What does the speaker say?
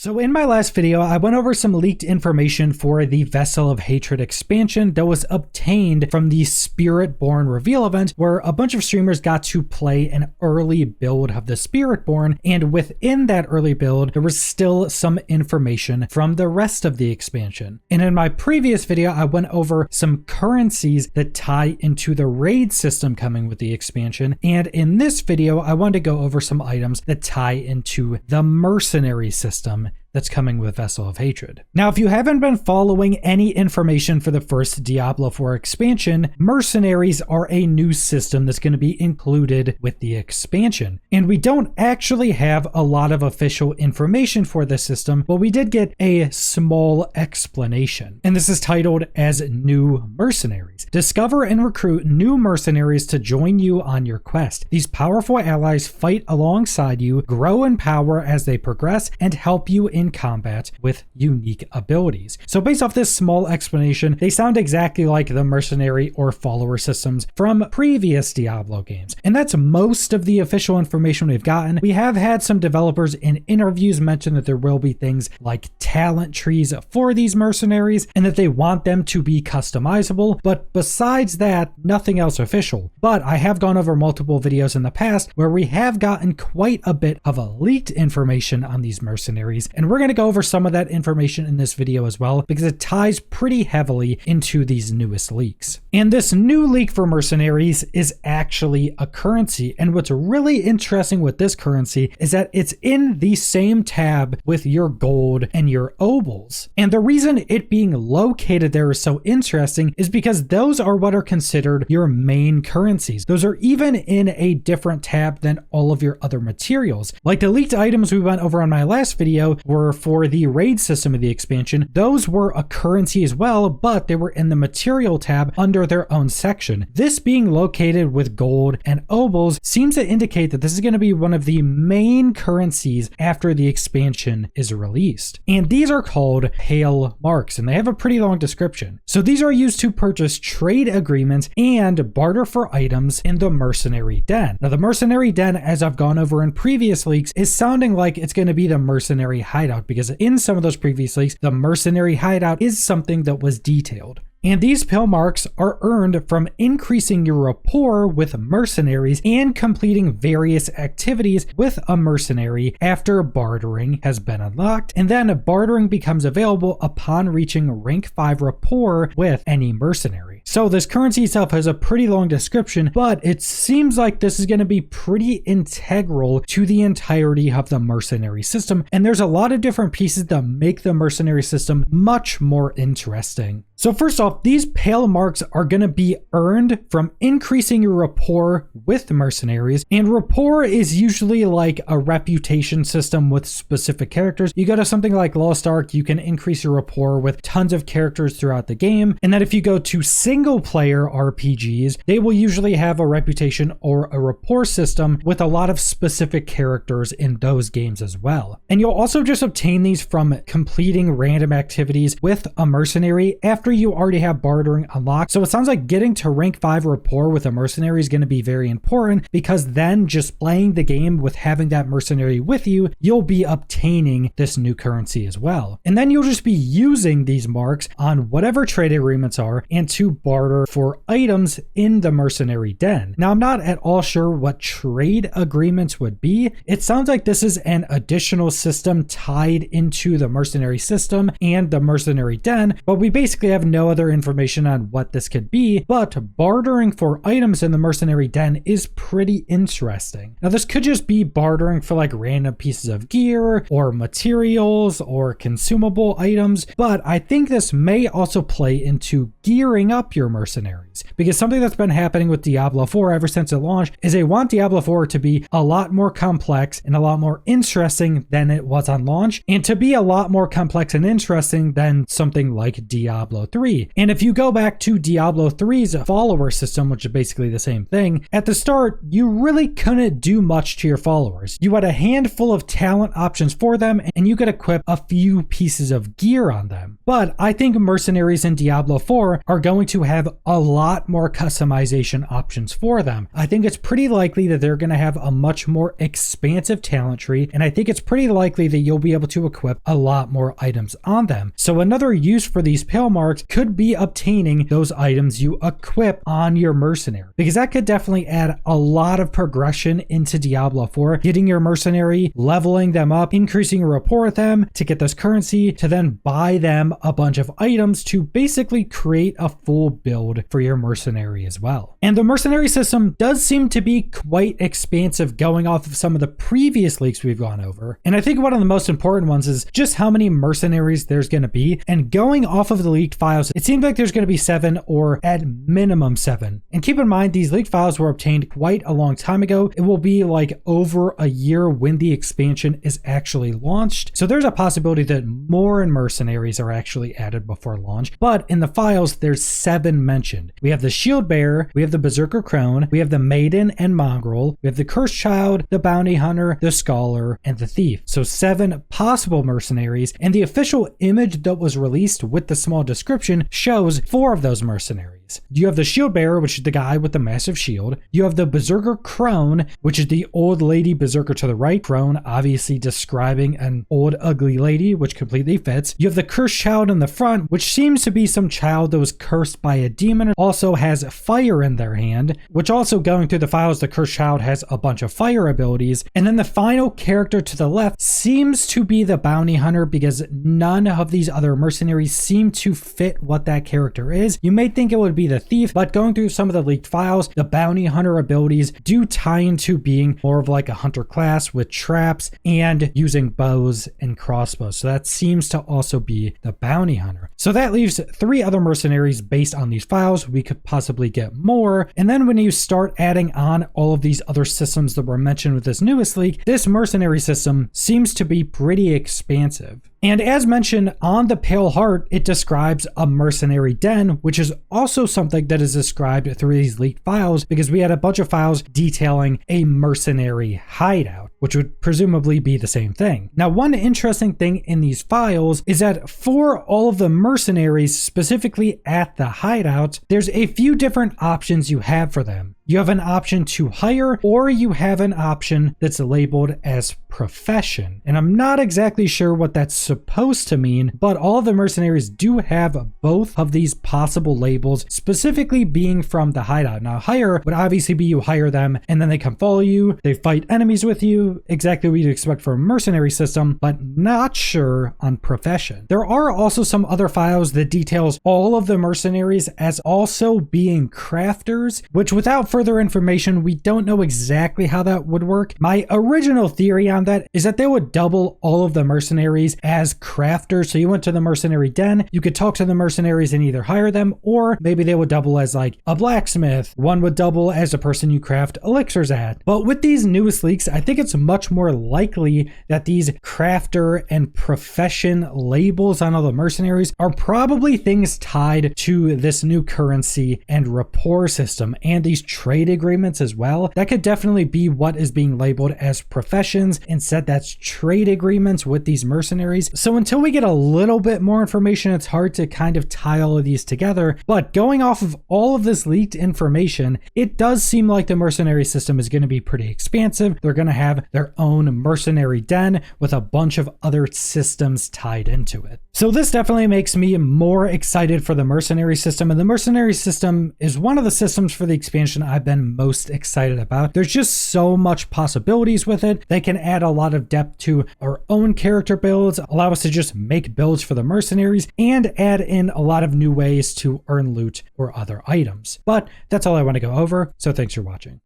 So in my last video, I went over some leaked information for the Vessel of Hatred expansion that was obtained from the Spiritborn reveal event, where a bunch of streamers got to play an early build of the Spiritborn, and within that early build, there was still some information from the rest of the expansion. And in my previous video, I went over some currencies that tie into the raid system coming with the expansion, and in this video, I wanted to go over some items that tie into the Mercenary system that's coming with Vessel of Hatred. Now, if you haven't been following any information for the first Diablo 4 expansion, Mercenaries are a new system that's going to be included with the expansion. And we don't actually have a lot of official information for this system, but we did get a small explanation. And this is titled as New Mercenaries. Discover and recruit new mercenaries to join you on your quest. These powerful allies fight alongside you, grow in power as they progress, and help you in combat with unique abilities. So based off this small explanation, they sound exactly like the mercenary or follower systems from previous Diablo games. And that's most of the official information we've gotten. We have had some developers in interviews mention that there will be things like talent trees for these mercenaries and that they want them to be customizable. But besides that, nothing else official. But I have gone over multiple videos in the past where we have gotten quite a bit of a leaked information on these mercenaries, and we're going to go over some of that information in this video as well, because it ties pretty heavily into these newest leaks. And this new leak for mercenaries is actually a currency. And what's really interesting with this currency is that it's in the same tab with your gold and your obols. And the reason it being located there is so interesting is because those are what are considered your main currencies. Those are even in a different tab than all of your other materials. Like the leaked items we went over on my last video were for the raid system of the expansion. Those were a currency as well, but they were in the material tab under their own section. This being located with gold and obols seems to indicate that this is going to be one of the main currencies after the expansion is released. And these are called pale marks, and they have a pretty long description. So these are used to purchase trade agreements and barter for items in the Mercenary Den. Now the Mercenary Den, as I've gone over in previous leaks, is sounding like it's going to be the Mercenary hideout, because in some of those previous leaks, the Mercenary hideout is something that was detailed. And these pale marks are earned from increasing your rapport with mercenaries and completing various activities with a mercenary after bartering has been unlocked. And then bartering becomes available upon reaching rank 5 rapport with any mercenary. So this currency itself has a pretty long description, but it seems like this is going to be pretty integral to the entirety of the mercenary system. And there's a lot of different pieces that make the mercenary system much more interesting. So first off, these pale marks are going to be earned from increasing your rapport with mercenaries, and rapport is usually like a reputation system with specific characters. You go to something like Lost Ark, you can increase your rapport with tons of characters throughout the game, and then if you go to single player RPGs, they will usually have a reputation or a rapport system with a lot of specific characters in those games as well. And you'll also just obtain these from completing random activities with a mercenary after you already have bartering unlocked. So it sounds like getting to rank 5 rapport with a mercenary is going to be very important, because then just playing the game with having that mercenary with you, you'll be obtaining this new currency as well. And then you'll just be using these marks on whatever trade agreements are and to barter for items in the Mercenary Den. Now, I'm not at all sure what trade agreements would be. It sounds like this is an additional system tied into the mercenary system and the Mercenary Den, but we basically have no other information on what this could be, but bartering for items in the Mercenary Den is pretty interesting. Now, this could just be bartering for like random pieces of gear or materials or consumable items, but I think this may also play into gearing up your mercenaries, because something that's been happening with Diablo 4 ever since it launched is they want Diablo 4 to be a lot more complex and a lot more interesting than it was on launch, and to be a lot more complex and interesting than something like Diablo 3. And if you go back to Diablo 3's follower system, which is basically the same thing, at the start, you really couldn't do much to your followers. You had a handful of talent options for them, and you could equip a few pieces of gear on them. But I think mercenaries in Diablo 4 are going to have a lot lot more customization options for them. I think it's pretty likely that they're going to have a much more expansive talent tree, and I think it's pretty likely that you'll be able to equip a lot more items on them. So another use for these pale marks could be obtaining those items you equip on your mercenary, because that could definitely add a lot of progression into Diablo 4, getting your mercenary, leveling them up, increasing your rapport with them to get this currency, to then buy them a bunch of items to basically create a full build for your mercenary as well. And the mercenary system does seem to be quite expansive going off of some of the previous leaks we've gone over. And I think one of the most important ones is just how many mercenaries there's going to be. And going off of the leaked files, it seems like there's going to be 7 or at minimum 7. And keep in mind, these leaked files were obtained quite a long time ago. It will be like over a year when the expansion is actually launched. So there's a possibility that more mercenaries are actually added before launch. But in the files, there's 7 mentioned. We have the shield bearer, we have the berserker crone, we have the maiden and mongrel, we have the cursed child, the bounty hunter, the scholar, and the thief. So 7 possible mercenaries, and the official image that was released with the small description shows 4 of those mercenaries. You have the shield bearer, which is the guy with the massive shield. You have the berserker crone, which is the old lady berserker to the right. Crone obviously describing an old ugly lady, which completely fits. You have the cursed child in the front, which seems to be some child that was cursed by a demon, also has fire in their hand, which also going through the files, the cursed child has a bunch of fire abilities. And then the final character to the left seems to be the bounty hunter, because none of these other mercenaries seem to fit what that character is. You may think it would be the thief, but going through some of the leaked files, the bounty hunter abilities do tie into being more of like a hunter class with traps and using bows and crossbows. So that seems to also be the bounty hunter. So that leaves 3 other mercenaries based on these files. We could possibly get more. And then when you start adding on all of these other systems that were mentioned with this newest leak, this mercenary system seems to be pretty expansive. And as mentioned on the Pale Heart, it describes a mercenary den, which is also something that is described through these leaked files, because we had a bunch of files detailing a mercenary hideout, which would presumably be the same thing. Now, one interesting thing in these files is that for all of the mercenaries, specifically at the hideout, there's a few different options you have for them. You have an option to hire, or you have an option that's labeled as profession. And I'm not exactly sure what that's supposed to mean, but all of the mercenaries do have both of these possible labels, specifically being from the hideout. Now, hire would obviously be you hire them and then they come follow you, they fight enemies with you, exactly what you'd expect for a mercenary system, but not sure on profession. There are also some other files that details all of the mercenaries as also being crafters, which without further information, we don't know exactly how that would work. My original theory on that is that they would double all of the mercenaries as crafters. So you went to the mercenary den, you could talk to the mercenaries and either hire them, or maybe they would double as like a blacksmith. One would double as a person you craft elixirs at. But with these newest leaks, I think it's much more likely that these crafter and profession labels on all the mercenaries are probably things tied to this new currency and rapport system and these trade agreements as well. That could definitely be what is being labeled as professions. Instead, that's trade agreements with these mercenaries. So until we get a little bit more information, it's hard to kind of tie all of these together. But going off of all of this leaked information, it does seem like the mercenary system is going to be pretty expansive. They're going to have their own mercenary den with a bunch of other systems tied into it. So this definitely makes me more excited for the mercenary system. And the mercenary system is one of the systems for the expansion I've been most excited about. There's just so much possibilities with it. They can add a lot of depth to our own character builds, allow us to just make builds for the mercenaries, and add in a lot of new ways to earn loot or other items. But that's all I want to go over. So thanks for watching.